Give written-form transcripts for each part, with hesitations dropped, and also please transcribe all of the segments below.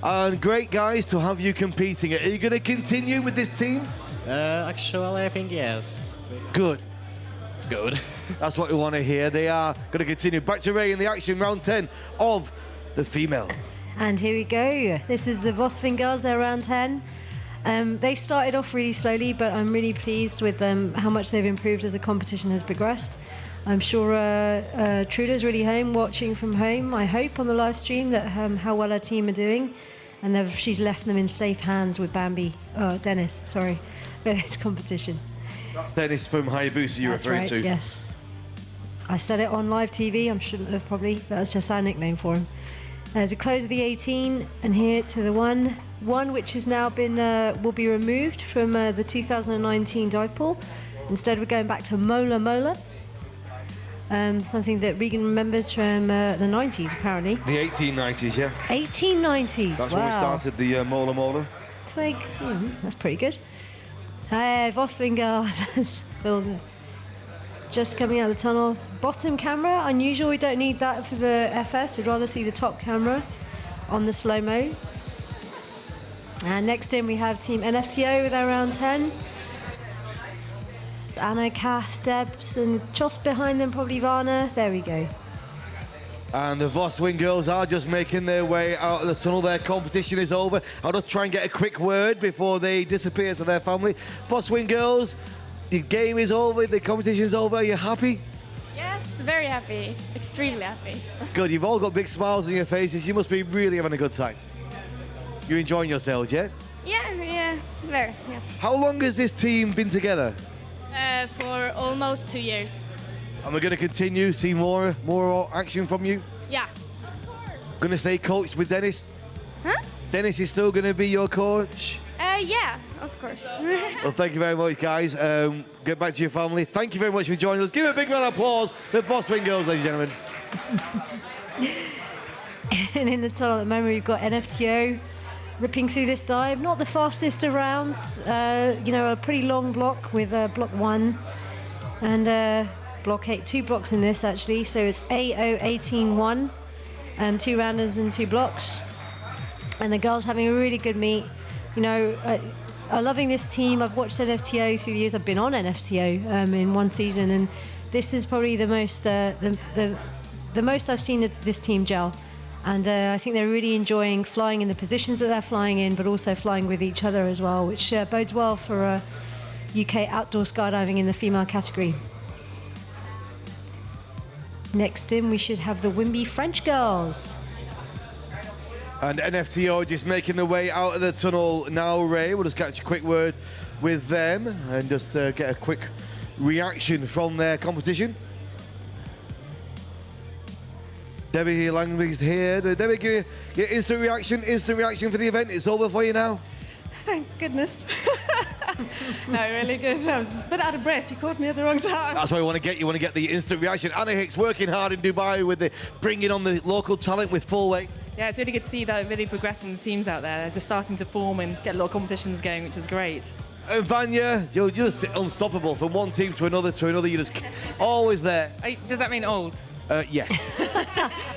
And great, guys, to have you competing. Are you going to continue with this team? Actually, I think yes. Good. Good. That's what we want to hear. They are going to continue. Back to Ray in the action, round 10 of the female. And here we go. This is the Vosvin girls, they're round 10. They started off really slowly, but I'm really pleased with how much they've improved as the competition has progressed. I'm sure Truda's really home, watching from home, I hope, on the live stream, that how well her team are doing. And she's left them in safe hands with Dennis, sorry, for this competition. That's Dennis from Hayabusa you're That's referring right, to. Yes. I said it on live TV, I shouldn't have probably, but that's just our nickname for him. There's a close of the 18, and here to the one which has now been, will be removed from the 2019 dive pool. Instead, we're going back to Mola Mola. Something that Regan remembers from the 90s, apparently. The 1890s, yeah. 1890s, That's wow. when we started the Mola Mola. Like, that's pretty good. Vosvin girls, just coming out of the tunnel. Bottom camera, unusual, we don't need that for the FS, we'd rather see the top camera on the slow-mo. And next in we have Team NFTO with our round 10. It's Anna, Kath, Debs, and just behind them probably Varna. There we go. And the Vosvin girls are just making their way out of the tunnel. Their competition is over. I'll just try and get a quick word before they disappear to their family. Vosvin girls, the game is over, the competition is over. Are you happy? Yes, very happy. Extremely happy. Good, you've all got big smiles on your faces. You must be really having a good time. You're enjoying yourselves, yes? Yeah, very, yeah. How long has this team been together? For almost 2 years. And we're going to continue, see more action from you? Yeah. Going to stay coached with Dennis? Huh? Dennis is still going to be your coach? Yeah, of course. Well, thank you very much, guys. Get back to your family. Thank you very much for joining us. Give a big round of applause to the Vosvin girls, ladies and gentlemen. And in the tunnel at the moment, we've got NFTO ripping through this dive. Not the fastest of rounds. A pretty long block with block 1 and block 8. 2 blocks in this, actually. So it's AO 18-1, 2 rounders and 2 blocks. And the girls having a really good meet. I'm loving this team. I've watched NFTO through the years. I've been on NFTO in one season, and this is probably the most the most I've seen this team gel. And I think they're really enjoying flying in the positions that they're flying in, but also flying with each other as well, which bodes well for UK outdoor skydiving in the female category. Next in, we should have the Wimby French girls. And NFTO just making their way out of the tunnel now, Ray. We'll just catch a quick word with them and just get a quick reaction from their competition. Debbie Langley's here. Debbie, give your instant reaction for the event. It's over for you now. Thank goodness. No, really good. I was just a bit out of breath. You caught me at the wrong time. That's why you want to get. You want to get the instant reaction. Anna Hicks working hard in Dubai with bringing on the local talent with full weight. Yeah, it's really good to see that really progressing the teams out there. They're just starting to form and get a lot of competitions going, which is great. And Vanya, you're just unstoppable from one team to another. You're just always there. Does that mean old? Yes.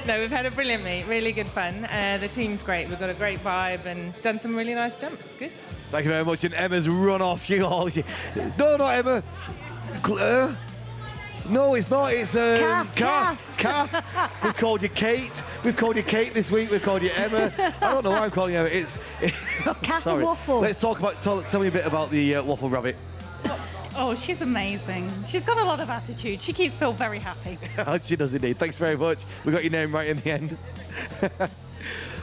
No, we've had a brilliant meet, really good fun. The team's great. We've got a great vibe and done some really nice jumps. Good. Thank you very much. And Emma's run off. No, not Emma. No, it's not. It's Kath. We've called you Kate. We've called you Kate this week. We've called you Emma. I don't know why I'm calling you Emma. Kath sorry. Waffle. Let's talk about. Tell me a bit about the Waffle Rabbit. Oh, she's amazing. She's got a lot of attitude. She keeps Phil very happy. She does indeed. Thanks very much. We got your name right in the end.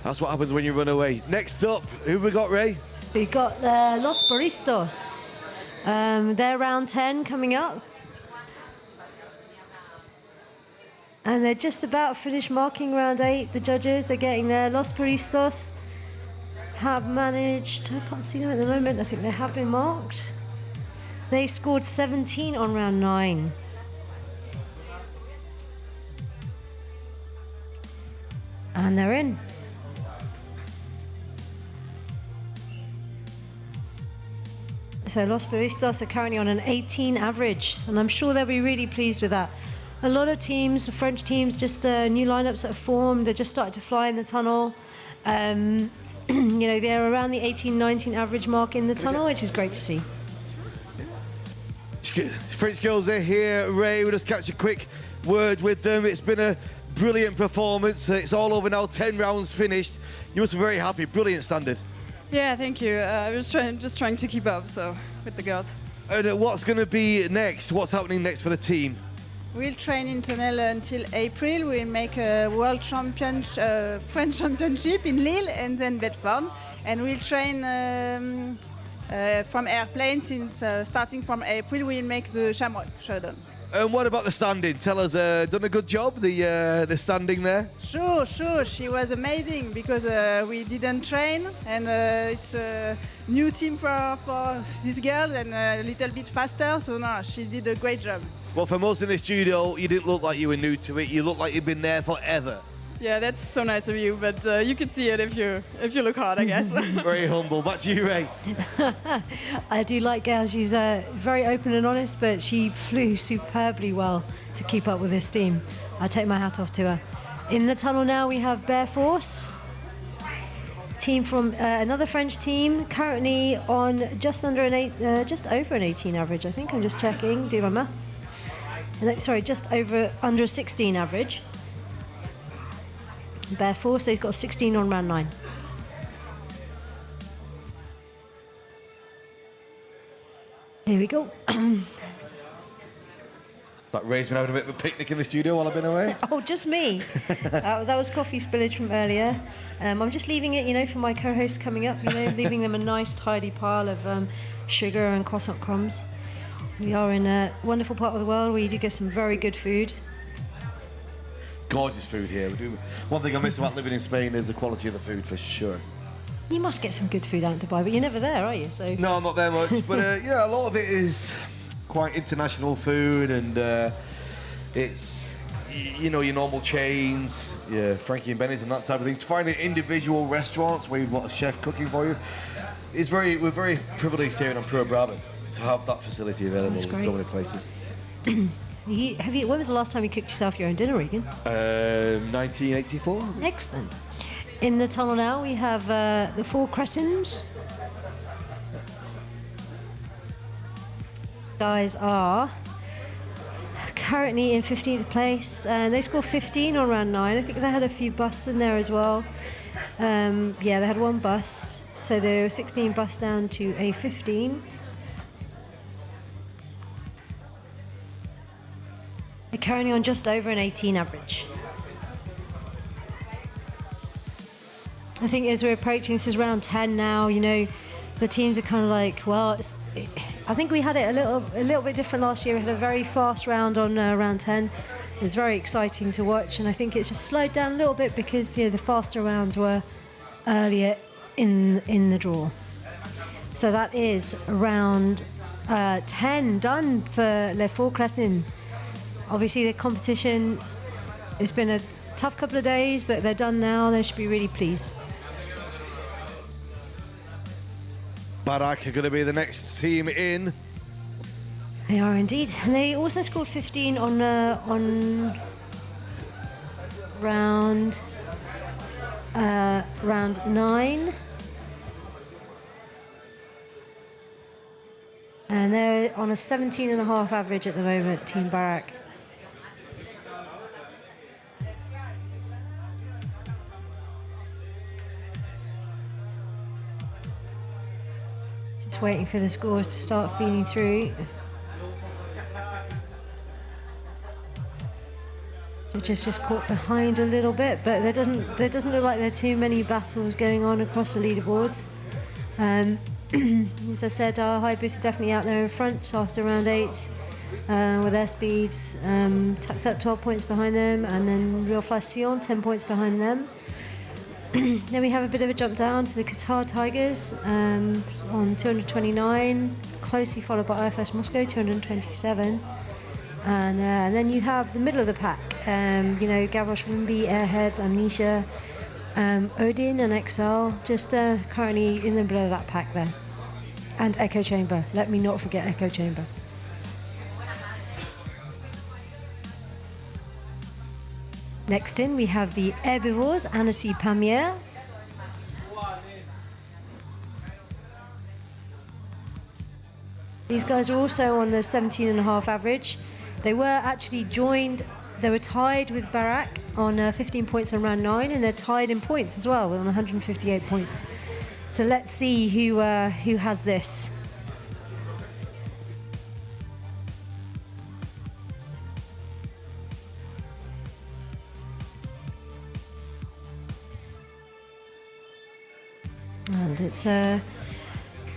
That's what happens when you run away. Next up, who have we got, Ray? We've got Los Baristos. They're round 10 coming up. And they're just about finished marking round 8. The judges, they're getting there. Los Baristos have managed, I can't see them at the moment, I think they have been marked. They scored 17 on round 9. And they're in. So Los Baristos are currently on an 18 average, and I'm sure they'll be really pleased with that. A lot of teams, French teams, just new lineups that have formed. They're just starting to fly in the tunnel. you know, they're around the 18, 19 average mark in the tunnel, which is great to see. French girls are here. Ray, we'll just catch a quick word with them. It's been a brilliant performance. It's all over now, 10 rounds finished. You must be very happy. Brilliant standard. Yeah, thank you. I was just trying to keep up, so with the girls. And what's going to be next? What's happening next for the team? We'll train in tunnel until April. We'll make a world champion, French championship in Lille and then Bedford. And we'll train from airplane since starting from April. We'll make the Shamrock Showdown. And what about the standing? Tell us, done a good job, the standing there? Sure. She was amazing because we didn't train and it's a new team for these girls and a little bit faster. So no, she did a great job. Well, for most in the studio, you didn't look like you were new to it. You look like you've been there forever. Yeah, that's so nice of you, but you can see it if you look hard, I guess. Very humble. Back to you, Ray. I do like Gail. She's very open and honest, but she flew superbly well to keep up with this team. I take my hat off to her. In the tunnel now, we have Bear Force, team from another French team, currently on just over an 18 average. I think I'm just checking. Do my maths. Sorry, just under a 16 average. Bear Force, they've got 16 on round 9. Here we go. It's like Ray's been having a bit of a picnic in the studio while I've been away. Oh, just me. That was coffee spillage from earlier. I'm just leaving it, you know, for my co-hosts coming up, you know, leaving them a nice tidy pile of sugar and croissant crumbs. We are in a wonderful part of the world where you do get some very good food. Gorgeous food here. One thing I miss about living in Spain is the quality of the food, for sure. You must get some good food out in Dubai, but you're never there, are you? So No, I'm not there much, but yeah, a lot of it is quite international food, and it's, you know, your normal chains, yeah, Frankie and Benny's and that type of thing. To find individual restaurants where you've got a chef cooking for you, we're very privileged here in Pro Brabant to have that facility available in so many places. when was the last time you cooked yourself your own dinner, Regan? 1984. Excellent. In the tunnel now, we have the 4 Cretins. Guys are currently in 15th place. They scored 15 on round 9. I think they had a few busts in there as well. Yeah, they had 1 bust. So they were 16 busts down to a 15. They're currently on just over an 18 average. I think as we're approaching, this is round 10 now, you know, the teams are kind of like, well, I think we had it a little bit different last year. We had a very fast round on round 10. It's very exciting to watch, and I think it's just slowed down a little bit because, you know, the faster rounds were earlier in the draw. So that is round 10 done for Les Four Cretins. Obviously, the competition, it's been a tough couple of days, but they're done now. They should be really pleased. Barak are going to be the next team in. They are indeed. And they also scored 15 on round 9. And they're on a 17.5 average at the moment, Team Barak. Just waiting for the scores to start feeding through. Just caught behind a little bit, but there doesn't look like there are too many battles going on across the leaderboards. As I said, our high boosts are definitely out there in front after round 8 with their speeds. Tucked up 12 points behind them, and then Real Fly Sion 10 points behind them. Then we have a bit of a jump down to the Qatar Tigers on 229, closely followed by IFS Moscow 227. And then you have the middle of the pack, you know, Gavroche, Wimby, Airhead, Amnesia, Odin and Excel, just currently in the middle of that pack there. And Echo Chamber, let me not forget Echo Chamber. Next in we have the Herbivores, Annecy Pamier. These guys are also on the 17.5 average. They were actually they were tied with Barak on 15 points on round 9, and they're tied in points as well, on 158 points. So let's see who has this. And it's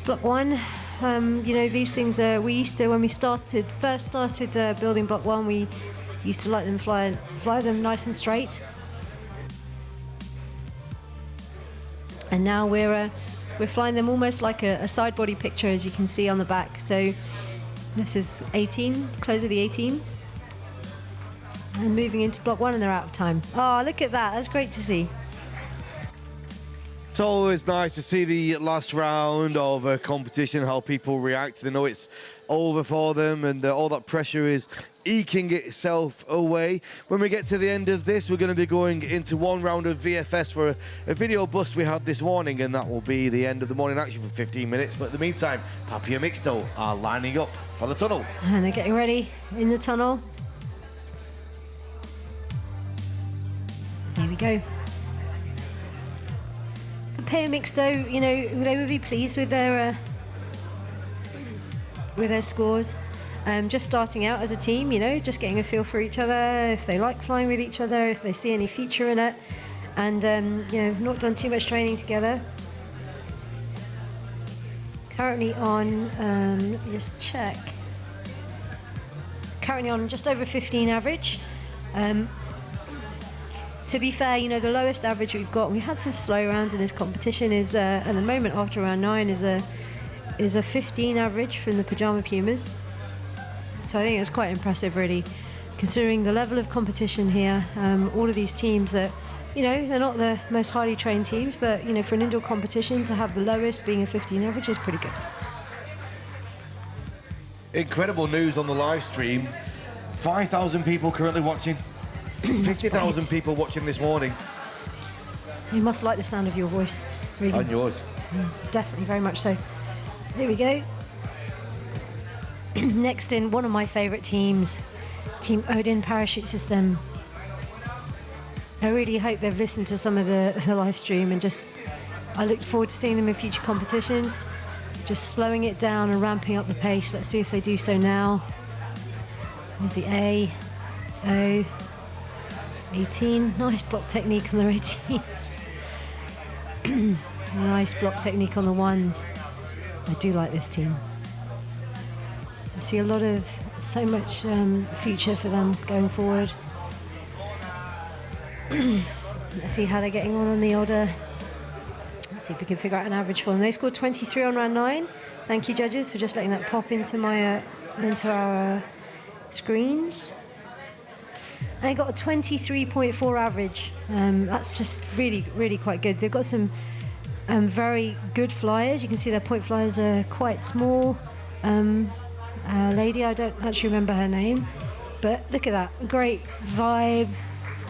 block 1. You know, these things we used to, when we first started building block 1, we used to let them fly them nice and straight. And now we're flying them almost like a side body picture, as you can see on the back. So this is 18, close of the 18. And moving into block 1, and they're out of time. Oh, look at that. That's great to see. It's always nice to see the last round of a competition, how people react. They know it's over for them, and all that pressure is eking itself away. When we get to the end of this, we're going to be going into one round of VFS for a video bust we had this morning, and that will be the end of the morning action for 15 minutes. But in the meantime, Papio Mixto are lining up for the tunnel. And they're getting ready in the tunnel. Here we go. Papio Mixto, you know, they would be pleased with their scores. Just starting out as a team, you know, just getting a feel for each other, if they like flying with each other, if they see any feature in it, and you know, not done too much training together. Currently on, let me just check. Currently on just over 15 average. To be fair, you know, the lowest average we've got, we had some slow rounds in this competition, is at the moment after round 9 is a 15 average from the Pajama Pumas. So I think it's quite impressive, really, considering the level of competition here. All of these teams that, you know, they're not the most highly trained teams, but, you know, for an indoor competition to have the lowest being a 15 average is pretty good. Incredible news on the live stream. 5,000 people currently watching. 50,000 people watching this morning. You must like the sound of your voice, Regan. And yours. Definitely, very much so. Here we go. Next in, one of my favourite teams, Team Odin Parachute System. I really hope they've listened to some of the live stream, and I look forward to seeing them in future competitions. Just slowing it down and ramping up the pace. Let's see if they do so now. There's the A, O, 18. Nice block technique on their 18s. Nice block technique on the 1s. I do like this team. I see so much future for them going forward. Let's see how they're getting on the order. Let's see if we can figure out an average for them. They scored 23 on round 9. Thank you, judges, for just letting that pop into our screens. They got a 23.4 average. That's just really, really quite good. They've got some very good flyers. You can see their point flyers are quite small. Lady, I don't actually remember her name, but look at that. Great vibe.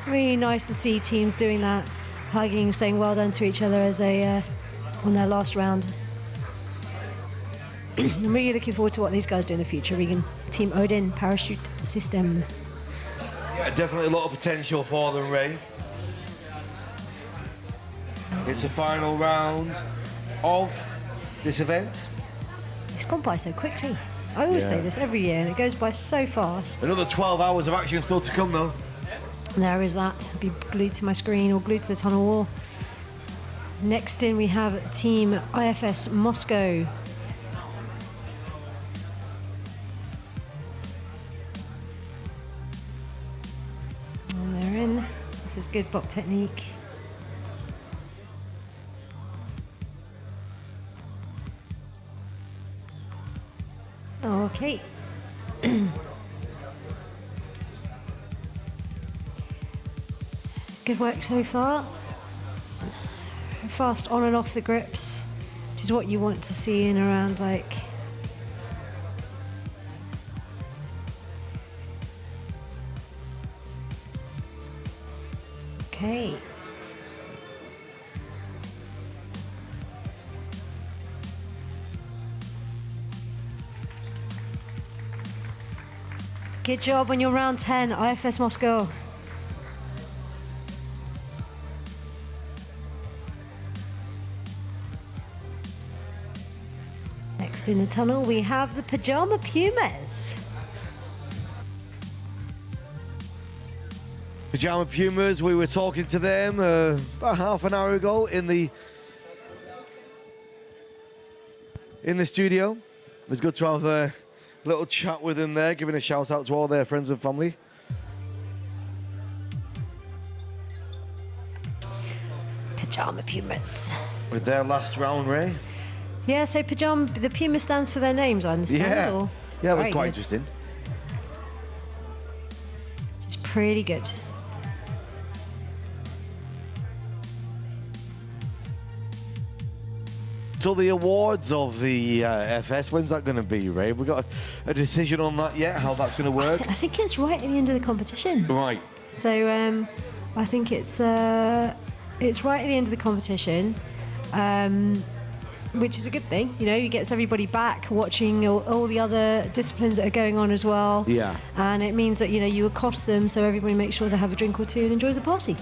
Really nice to see teams doing that, hugging, saying well done to each other as they on their last round. I'm really looking forward to what these guys do in the future. Regan, Team Odin Parachute System. Yeah, definitely a lot of potential for them, Ray. It's the final round of this event. It's gone by so quickly. I always say this every year, and it goes by so fast. Another 12 hours of action still to come, though. There is that. I'll be glued to my screen or glued to the tunnel wall. Next in, we have Team IFS Moscow. And they're in. This is good block technique. Okay. Good work so far. Fast on and off the grips, which is what you want to see in around like okay. Good job on your round 10, IFS Moscow. Next in the tunnel, we have the Pajama Pumas. Pajama Pumas, we were talking to them about half an hour ago in the studio. It was good to have a little chat with them there, giving a shout out to all their friends and family. Pajama Pumas. With their last round, Ray. Yeah, so the Puma stands for their names, I understand. Yeah, or? yeah, it was Very quite good. interesting. It's pretty good. So the awards of the FS, when's that going to be, Ray? Have we got a decision on that yet, how that's going to work? I think it's right at the end of the competition. Right. So I think it's right at the end of the competition, which is a good thing. You know, it gets everybody back watching all the other disciplines that are going on as well. Yeah. And it means that, you know, you accost them so everybody makes sure they have a drink or two and enjoys the party.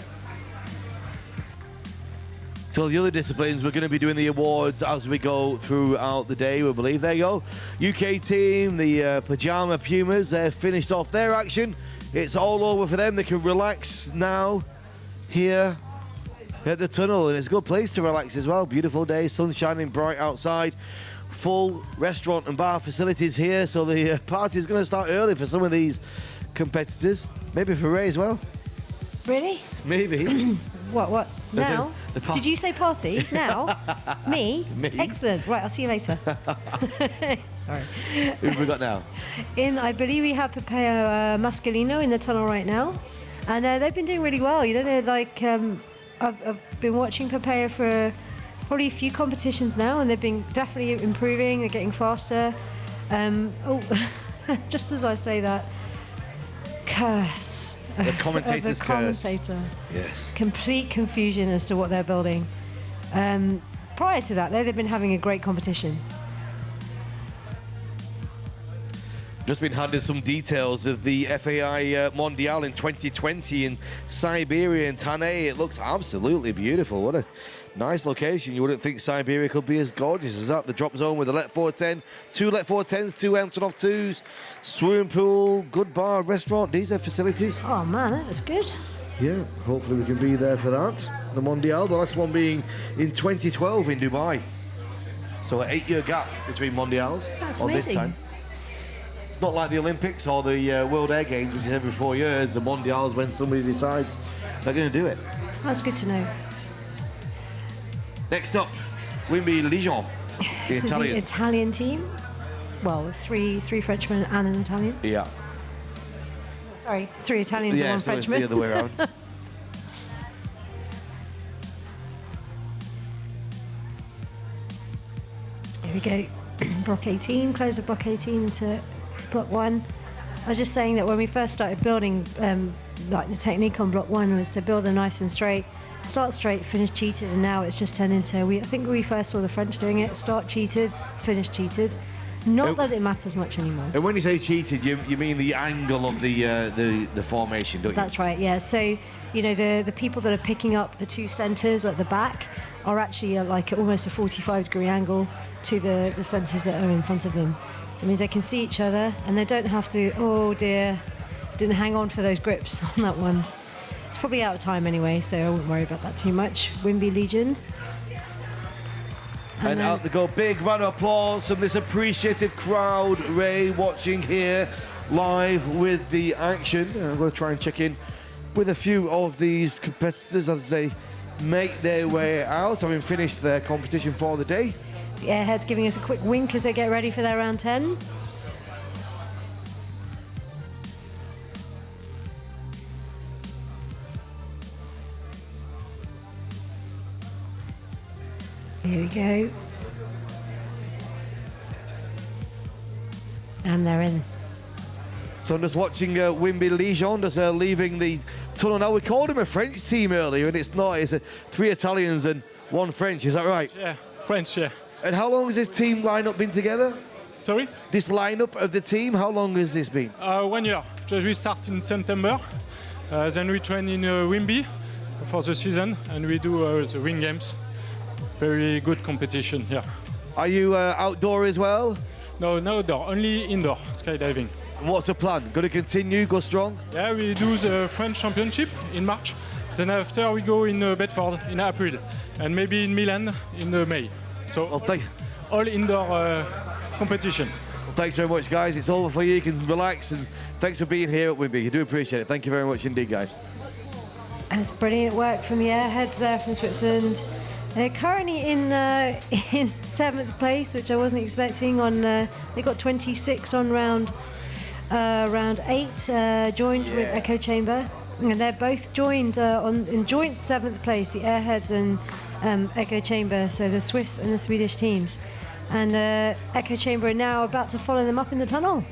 So the other disciplines, we're going to be doing the awards as we go throughout the day, we believe. There you go. UK team, the Pajama Pumas, they're finished off their action. It's all over for them. They can relax now here at the tunnel, and it's a good place to relax as well. Beautiful day, sun shining bright outside. Full restaurant and bar facilities here, so the party is going to start early for some of these competitors. Maybe for Ray as well. Really? Maybe. What? As in Now? the Did you say party? Now? Me? Me. Excellent. Right, I'll see you later. Sorry. Who have we got now? I believe we have Papaya Masculino in the tunnel right now. And they've been doing really well. You know, they're like, I've been watching Papaya for probably a few competitions now, and they've been definitely improving. They're getting faster. Just as I say that, curse. The commentator's the curse. commentator. Yes. Complete confusion as to what they're building. Prior to that, though, they've been having a great competition. Just been handed some details of the FAI Mondial in 2020 in Siberia and Tanay. It looks absolutely beautiful. What a nice location. You wouldn't think Siberia could be as gorgeous as that. The drop zone with the Let 410, 2 Let 410s, 2 Antonov 2s, swimming pool, good bar, restaurant. These are facilities. Oh man, that was good. Yeah, hopefully we can be there for that. The Mondial, the last one being in 2012 in Dubai. So an 8-year gap between Mondials. That's on this amazing. time. It's not like the Olympics or the World Air Games, which is every 4 years. The Mondials when somebody decides they're going to do it. That's good to know. Next up, Wimby Lijon, the This is the Italian. Italian team. Well, three Frenchmen and an Italian. Yeah. Sorry, 3 Italians and 1 so it's Frenchman. the other way around. Here we go. Block 18, close of block 18 to block 1. I was just saying that when we first started building, like the technique on block 1 was to build them nice and straight, start straight, finish cheated, and now it's just turned into, I think we first saw the French doing it, start cheated, finish cheated. Not that it matters much anymore. And when you say cheated, you mean the angle of the formation, don't you? That's right, yeah. So, you know, the people that are picking up the 2 centres at the back are actually like at almost a 45-degree angle to the centres that are in front of them. So it means they can see each other and they don't have to, oh dear, didn't hang on for those grips on that one. It's probably out of time anyway, so I wouldn't worry about that too much. Wimby Legion. And out they go. Big round of applause from this appreciative crowd. Ray watching here live with the action. And I'm going to try and check in with a few of these competitors as they make their way out, having finished their competition for the day. The airhead's giving us a quick wink as they get ready for their round 10. Here we go. And they're in. So I'm just watching Wimby Lijon just leaving the tunnel now. We called him a French team earlier, and it's not. It's 3 Italians and 1 French. Is that right? Yeah, French, yeah. And how long has this team lineup been together? Sorry? This lineup of the team, how long has this been? 1 year. Just we start in September. Then we train in Wimby for the season, and we do the Wing Games. Very good competition here. Are you outdoor as well? No, no outdoor, only indoor skydiving. What's the plan? Going to continue, go strong? Yeah, we do the French Championship in March. Then after we go in Bedford in April, and maybe in Milan in May. So Well, all indoor competition. thanks very much, guys. It's over for you. You can relax, and thanks for being here at Wimby. I do appreciate it. Thank you very much indeed, guys. And it's brilliant work from the Airheads there from Switzerland. They're currently in 7th place, which I wasn't expecting. They got 26 on round 8, joined with Echo Chamber, and they're both joined in joint 7th place, the Airheads and Echo Chamber, so the Swiss and the Swedish teams. And Echo Chamber are now about to follow them up in the tunnel.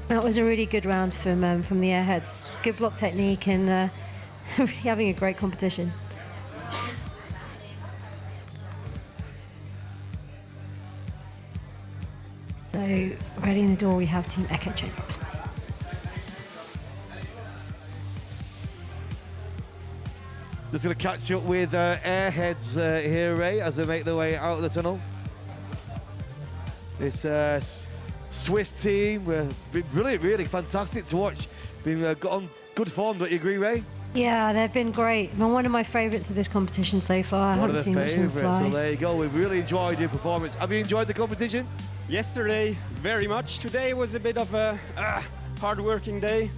That was a really good round from the Airheads. Good block technique and really having a great competition. So, ready in the door, we have Team Echo Chamber. Just going to catch up with Airheads here, Ray, as they make their way out of the tunnel. This Swiss team, been brilliant, really fantastic to watch. Been got on good form, don't you agree, Ray? Yeah, they've been great. Well, one of my favourites of this competition so far. I One haven't of seen the much of them favourites, so fly. there you go. We've really enjoyed your performance. Have you enjoyed the competition? Yesterday, very much. Today was a bit of a hard-working day,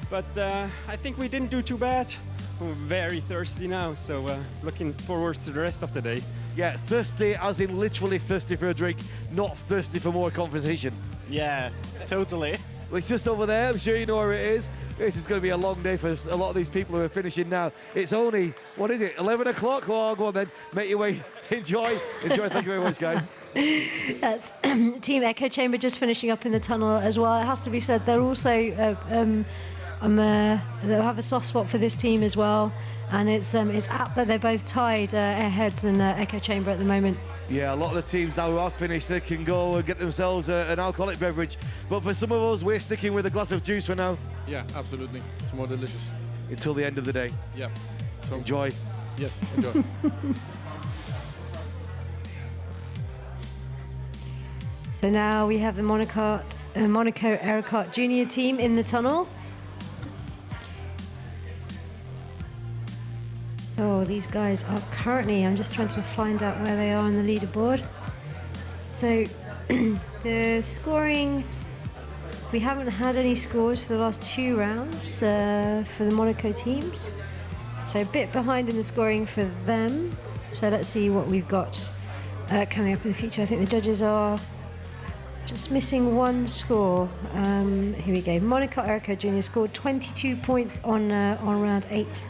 but I think we didn't do too bad. We're very thirsty now, so looking forward to the rest of the day. Yeah, thirsty as in literally thirsty for a drink, not thirsty for more conversation. Yeah, totally. Well, it's just over there. I'm sure you know where it is. This is going to be a long day for a lot of these people who are finishing now. It's only, what is it, 11 o'clock? Oh, go on then. Make your way. Enjoy. Enjoy. Thank you very much, guys. That's Team Echo Chamber just finishing up in the tunnel as well. It has to be said, they're also they'll have a soft spot for this team as well, and it's apt that they're both tied, Airheads and Echo Chamber at the moment. Yeah, a lot of the teams now who have finished, they can go and get themselves an alcoholic beverage. But for some of us, we're sticking with a glass of juice for now Yeah, absolutely. It's more delicious. until the end of the day. Yeah. So, Enjoy. yes, enjoy. So now we have the Monaco Aerokart Junior team in the tunnel. So these guys are currently, I'm just trying to find out where they are on the leaderboard. So the scoring, we haven't had any scores for the last 2 rounds for the Monaco teams. So a bit behind in the scoring for them. So let's see what we've got coming up in the future. I think the judges are just missing 1 score. Here we go. Monaco Aerokart Junior scored 22 points on round 8.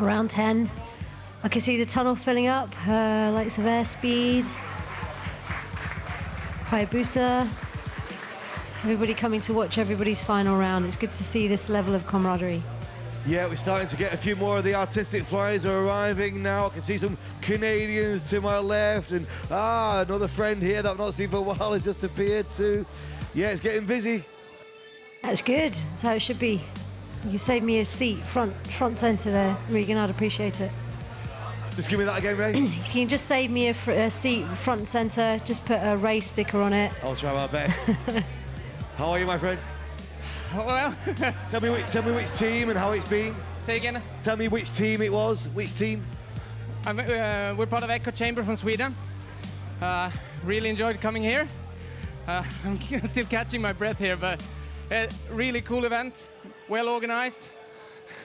Round 10. I can see the tunnel filling up. Likes of Airspeed, Hayabusa. Everybody coming to watch everybody's final round. It's good to see this level of camaraderie. Yeah, we're starting to get a few more of the artistic flyers are arriving now. I can see some Canadians to my left, and another friend here that I've not seen for a while has just appeared too. Yeah, it's getting busy. That's good. That's how it should be. You saved me a seat front centre there, Regan. I'd appreciate it. Just give me that again, Ray. You can just save me a seat front centre. Just put a Ray sticker on it. I'll try my best. How are you, my friend? Well, Tell me which team and how it's been. say again. Tell me which team it was. Which team? We're part of Echo Chamber from Sweden. Really enjoyed coming here. I'm still catching my breath here, but really cool event. Well organized.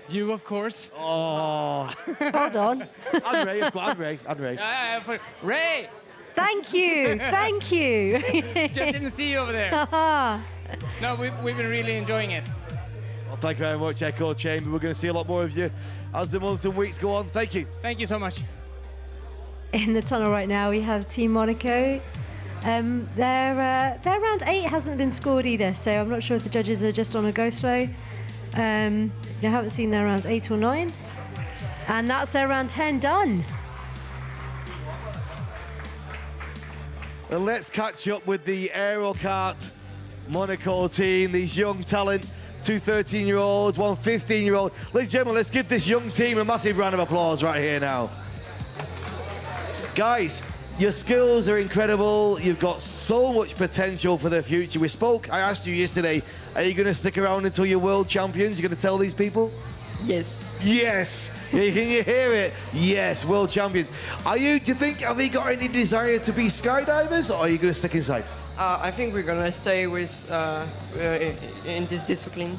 You, of course. Oh, Hold on. I'm Ray. I'm Ray. For Ray! Thank you. Thank you. Just didn't see you over there. No, we've been really enjoying it. Well, thank you very much, Echo Chamber. We're going to see a lot more of you as the months and weeks go on. Thank you. Thank you so much. In the tunnel right now, we have Team Monaco. Their round 8 hasn't been scored either, so I'm not sure if the judges are just on a go slow. I haven't seen their rounds 8 or 9. And that's their round 10 done. And let's catch up with the Aerokart Monaco team, these young talent, two 13-year-olds, one 15-year-old. Ladies and gentlemen, let's give this young team a massive round of applause right here now. Guys, your skills are incredible. You've got so much potential for the future. I asked you yesterday, are you going to stick around until you're world champions? You're going to tell these people? Yes. Yes. Can you hear it? Yes, world champions. Do you think, have you got any desire to be skydivers, or are you going to stick inside? I think we're gonna stay with in this discipline.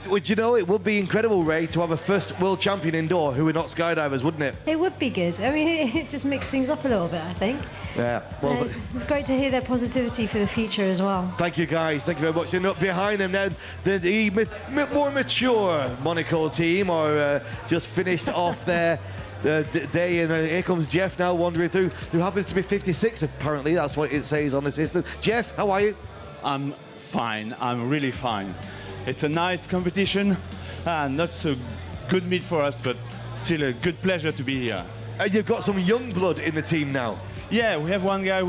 Would you know, it would be incredible, Ray, to have a first world champion indoor who are not skydivers, wouldn't it? It would be good. I mean, it just mixes things up a little bit, I think. Yeah. Well, It's great to hear their positivity for the future as well. thank you, guys. Thank you very much. And up behind them now, the more mature Monaco team are just finished off their day. And here comes Jeff now wandering through, who happens to be 56, apparently. That's what it says on the system. Jeff, how are you? I'm fine. I'm really fine. It's a nice competition. Not so good meet for us, but still a good pleasure to be here. And you've got some young blood in the team now. Yeah, we have one guy who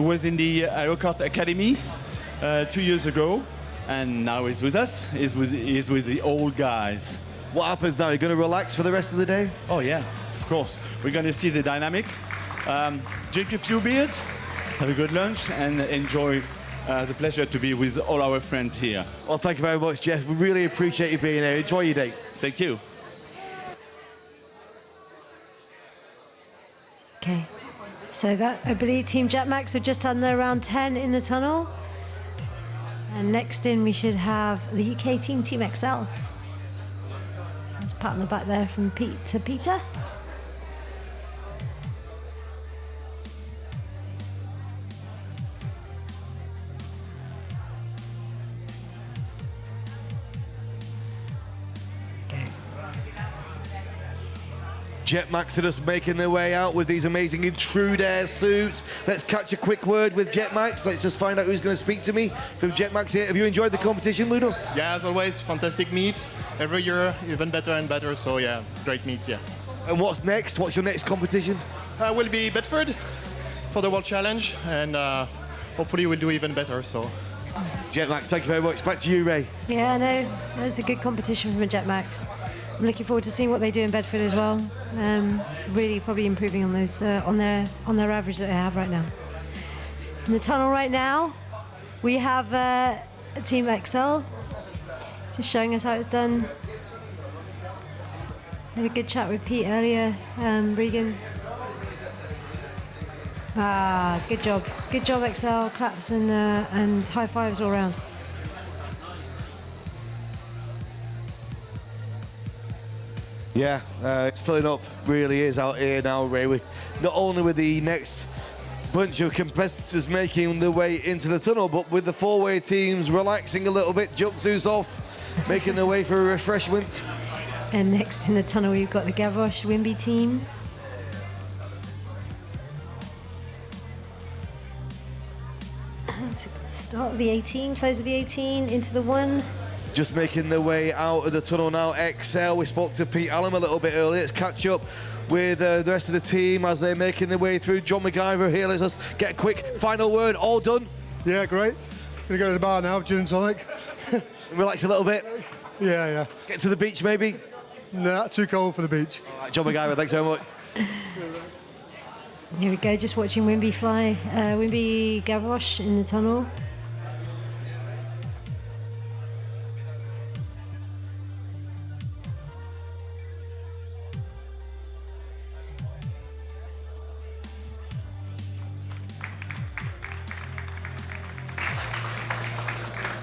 was in the Aerokart Academy 2 years ago, and now he's with us. He's with the old guys. What happens now? You're going to relax for the rest of the day? Oh yeah, of course. We're going to see the dynamic, drink a few beers, have a good lunch, and enjoy the pleasure to be with all our friends here. Well, thank you very much, Jeff. We really appreciate you being here. Enjoy your day. Thank you. Okay. So that, I believe Team Jetmax have just done their round 10 in the tunnel. And next in we should have the UK team, Team XL. Let's pat on the back there from Pete to Peter. Jetmax are just making their way out with these amazing Intrude Air suits. Let's catch a quick word with Jetmax. Let's just find out who's going to speak to me from Jetmax here. Have you enjoyed the competition, Ludo? Yeah, as always, fantastic meet. Every year, even better and better. So yeah, great meet, yeah. And what's next? What's your next competition? Will be Bedford for the World Challenge, and hopefully we'll do even better. So. Jetmax, thank you very much. Back to you, Ray. Yeah, no, that's a good competition from a Jetmax. I'm looking forward to seeing what they do in Bedford as well. Really probably improving on those on their average that they have right now. In the tunnel right now, we have Team XL just showing us how it's done. Had a good chat with Pete earlier, Regan. Good job XL, claps and high fives all around. Yeah, it's filling up, really is out here now, Ray. Not only with the next bunch of competitors making their way into the tunnel, but with the four-way teams relaxing a little bit, jumpsuits off, making their way for a refreshment. And next in the tunnel, we've got the Gavroche Wimby team. Start of the 18, close of the 18, into the 1. Just making their way out of the tunnel now, XL. We spoke to Pete Allen a little bit earlier. Let's catch up with the rest of the team as they're making their way through. John McIver here. Let's just get a quick final word. All done? Yeah, great. Gonna go to the bar now, gin and tonic. Relax a little bit? Yeah. Get to the beach maybe? Nah, too cold for the beach. All right, John McIver, thanks very much. Here we go, just watching Wimby fly. Wimby Gavroche in the tunnel.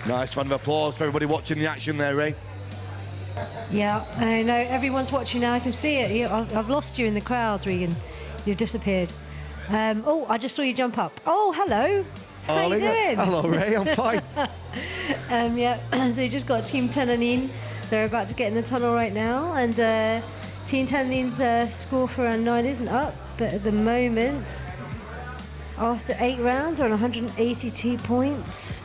Nice round of applause for everybody watching the action there, Ray. Yeah, I know everyone's watching now. I can see it. I've lost you in the crowds, Regan. You've disappeared. Oh, I just saw you jump up. Oh, hello. How you doing? Hello, Ray. I'm fine. Yeah, so you just got Team Tenanin. They're about to get in the tunnel right now, and Team Tenanin's score for round 9 isn't up, but at the moment, after 8 rounds, are on 182 points.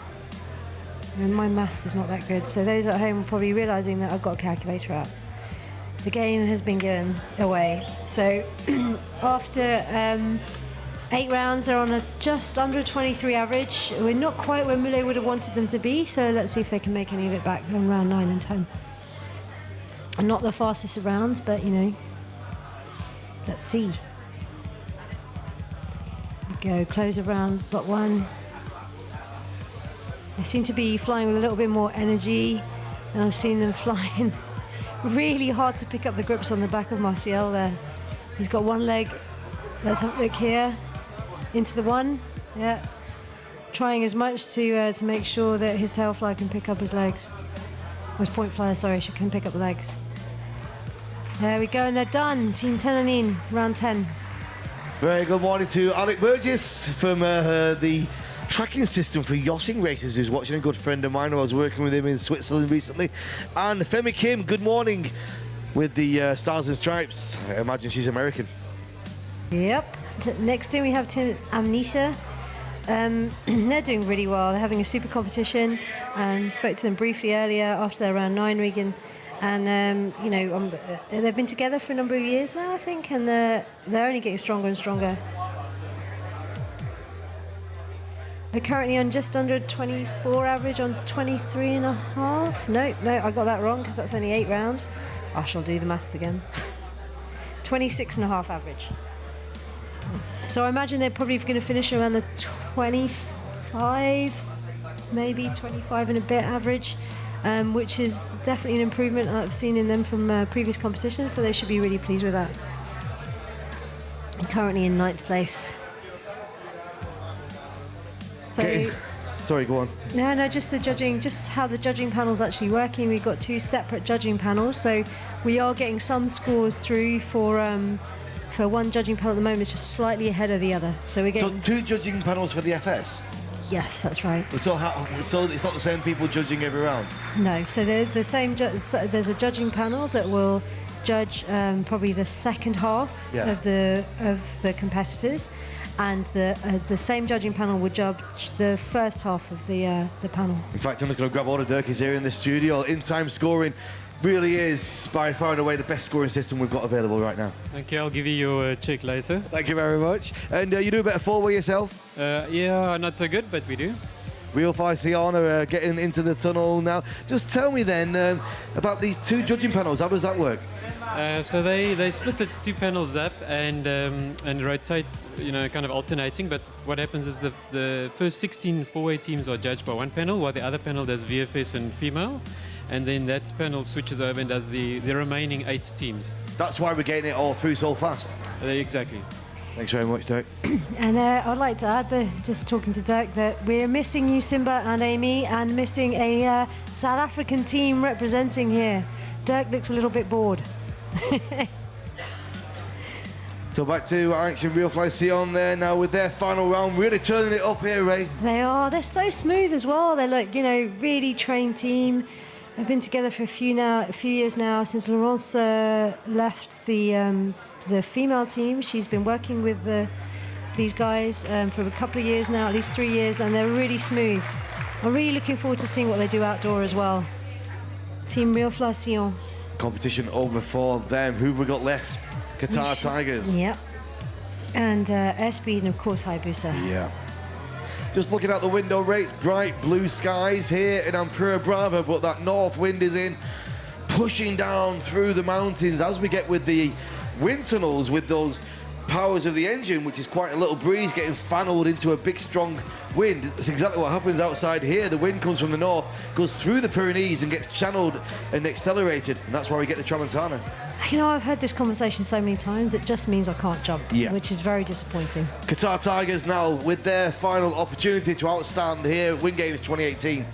And my maths is not that good, so those at home are probably realising that I've got a calculator out. The game has been given away. So after 8 rounds, they're on a just under 23 average. We're not quite where Moulet would have wanted them to be, so let's see if they can make any of it back on round 9 and 10. And not the fastest of rounds, but you know, let's see. Go, close of round, but 1. They seem to be flying with a little bit more energy, and I've seen them flying really hard to pick up the grips on the back of Martial there. He's got one leg. Let's have a look here. Into the 1. Yeah. Trying as much to make sure that his tail fly can pick up his legs. Or his point flyer, sorry, she can pick up the legs. There we go, and they're done. Team Tenanin, round 10. Very good morning to Alec Burgess from the tracking system for yachting races, who's watching, a good friend of mine. I was working with him in Switzerland recently. And Femi Kim, good morning, with the Stars and Stripes. I imagine she's American. Yep. Next in we have Team Amnesia. They're doing really well. They're having a super competition. Spoke to them briefly earlier after their round 9, Regan. And you know, they've been together for a number of years now, I think, and they're only getting stronger and stronger. They're currently on just under 24 average, on 23.5. No, I got that wrong because that's only 8 rounds. I shall do the maths again. 26.5 average. So I imagine they're probably going to finish around the 25, maybe 25 and a bit average, which is definitely an improvement I've seen in them from previous competitions, so they should be really pleased with that. Currently in 9th place. So, sorry, go on. No, just the judging, just how the judging panel's actually working. We've got 2 separate judging panels, so we are getting some scores through for one judging panel at the moment. It's just slightly ahead of the other. So we're getting 2 judging panels for the FS? Yes, that's right. So it's not the same people judging every round? No, so they're the same. There's a judging panel that will judge probably the second half of the competitors, and the same judging panel would judge the first half of the panel. In fact, I'm just going to grab all the Durkees here in the studio. In-time scoring really is by far and away the best scoring system we've got available right now. Thank you. I'll give you your check later. Thank you very much. And you do a bit of four-way yourself? Yeah, not so good, but we do. Real Fly Sion are getting into the tunnel now. Just tell me then about these 2 judging panels. How does that work? So they split the 2 panels up and rotate, kind of alternating. But what happens is the first 16 four-way teams are judged by one panel, while the other panel does VFS and female. And then that panel switches over and does the remaining 8 teams. That's why we're getting it all through so fast. Exactly. Thanks very much, Dirk. And I'd like to add, just talking to Dirk, that we're missing you, Simba and Amy, and missing a South African team representing here. Dirk looks a little bit bored. So back to action, Real Fly Sion there now with their final round, really turning it up here, Ray. They are. They're so smooth as well. They look, really trained team. They've been together for a few years now, since Laurence left the female team. She's been working with these guys for a couple of years now, at least 3 years, and they're really smooth. I'm really looking forward to seeing what they do outdoor as well. Team Real Fly Sion. Competition over for them. Who've we got left? Qatar Tigers. Yep. And Airspeed, and of course Hayabusa. Yeah. Just looking out the window, Ray, it's bright blue skies here in Ampura Brava, but that north wind is in, pushing down through the mountains as we get with the wind tunnels with those powers of the engine, which is quite a little breeze getting funneled into a big strong wind. That's exactly what happens outside here. The wind comes from the north, goes through the Pyrenees and gets channeled and accelerated, and that's why we get the Tramontana. I've heard this conversation so many times, it just means I can't jump, which is very disappointing. Qatar Tigers now with their final opportunity to outstand here at Wing Games 2018.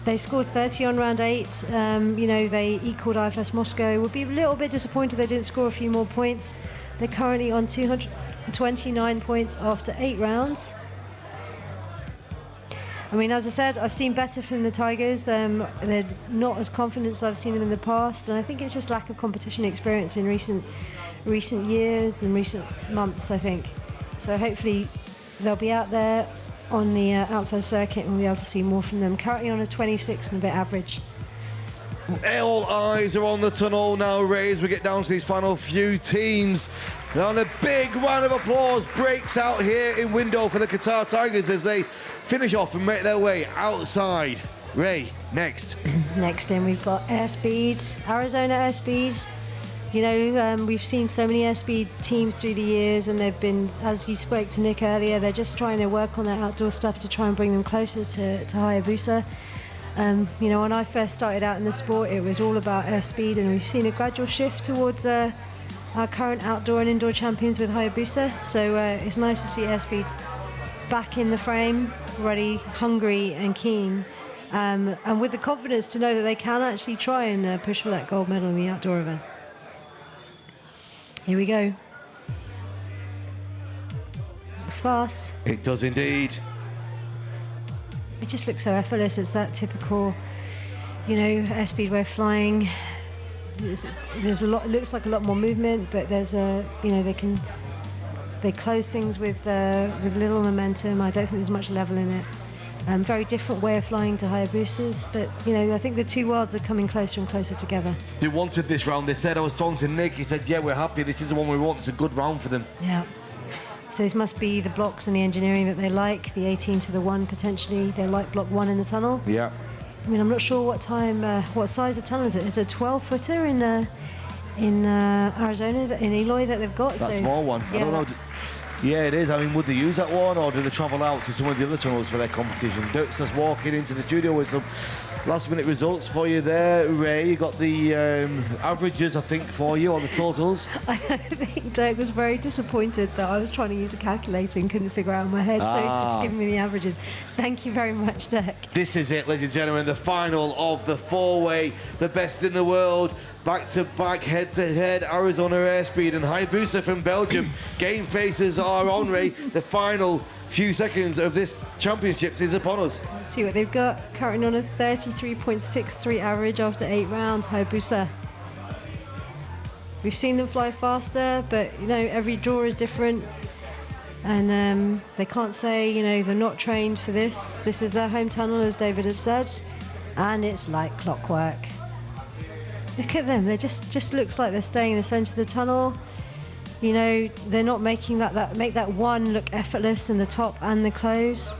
They scored 30 on round 8. They equaled IFS Moscow. Would be a little bit disappointed they didn't score a few more points. They're currently on 229 points after 8 rounds. As I said, I've seen better from the Tigers. They're not as confident as I've seen them in the past, and I think it's just lack of competition experience in recent years and recent months, I think. So hopefully they'll be out there on the outside circuit and we'll be able to see more from them. Currently on a 26 and a bit average. All eyes are on the tunnel now, Ray, as we get down to these final few teams. And a big round of applause breaks out here in window for the Qatar Tigers as they finish off and make their way outside. Ray, next. Next in, we've got Airspeed, Arizona Airspeed. You know, we've seen so many Airspeed teams through the years, and they've been, as you spoke to Nick earlier, they're just trying to work on their outdoor stuff to try and bring them closer to Hayabusa. You know, when I first started out in the sport, it was all about Airspeed, and we've seen a gradual shift towards our current outdoor and indoor champions with Hayabusa. So it's nice to see Airspeed back in the frame, ready, hungry and keen. And with the confidence to know that they can actually try and push for that gold medal in the outdoor event. Here we go. Looks fast. It does indeed. It just looks so effortless. It's that typical, you know, Airspeed way of flying. There's a lot. It looks like a lot more movement, but there's a, you know, they close things with little momentum. I don't think there's much level in it. Very different way of flying to Hayabusa's, but you know, I think the two worlds are coming closer and closer together. They wanted this round. They said, I was talking to Nick, he said, yeah, we're happy. This is the one we want. It's a good round for them. Yeah. So this must be the blocks and the engineering that they like, the 18 to the 1 potentially. They like block 1 in the tunnel. Yeah. I mean, I'm not sure what size of tunnel is it? Is it a 12-footer in Arizona, in Eloy that they've got? That so, small one. Yeah, I don't know. Yeah, it is. I mean, would they use that one, or do they travel out to some of the other tunnels for their competition? Dirk's just walking into the studio with some last-minute results for you there, Ray. You got the averages, I think, for you, or the totals. I think Dirk was very disappointed that I was trying to use a calculator and couldn't figure out in my head, so he's just giving me the averages. Thank you very much, Dirk. This is it, ladies and gentlemen, the final of the four-way, the best in the world. Back-to-back, head-to-head, Arizona Airspeed and Hayabusa from Belgium. Game faces are on, Ray. The final few seconds of this championship is upon us. Let's see what they've got. Currently on a 33.63 average after 8 rounds, Hayabusa. We've seen them fly faster, but you know, every draw is different. And they can't say, you know, they're not trained for this. This is their home tunnel, as David has said, and it's like clockwork. Look at them, they just looks like they're staying in the center of the tunnel. You know, they're not making make that one look effortless in the top and the close.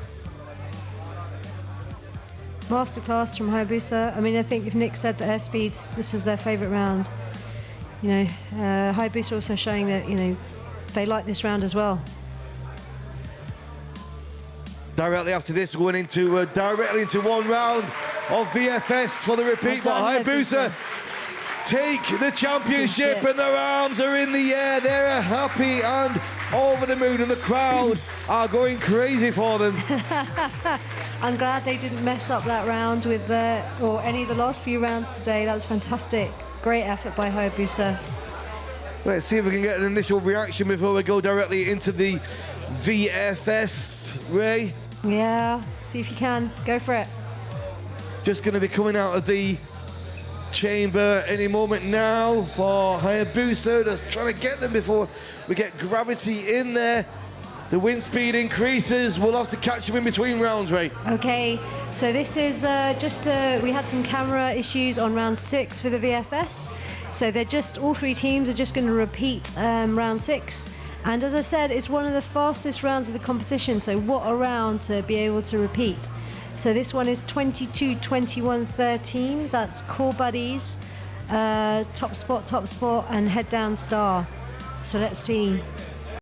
Masterclass from Hayabusa. I mean, I think if Nick said that Airspeed, this was their favorite round. You know, Hayabusa also showing that, you know, they like this round as well. Directly after this, we're going into directly into one round of VFS for the repeat. But Hayabusa take the championship, and their arms are in the air. They're happy and over the moon, and the crowd are going crazy for them. I'm glad they didn't mess up that round with or any of the last few rounds today. That was fantastic. Great effort by Hayabusa. Let's see if we can get an initial reaction before we go directly into the VFS. Ray? Yeah, see if you can. Go for it. Just going to be coming out of the chamber any moment now for Hayabusa. Just trying to get them before we get gravity in there. The wind speed increases. We'll have to catch them in between rounds, Ray. Okay, so this is we had some camera issues on round 6 for the VFS. So all 3 teams are just going to repeat round 6. And as I said, it's one of the fastest rounds of the competition. So what a round to be able to repeat. So this one is 22-21-13. That's Core Buddies, top spot, and head down star. So let's see.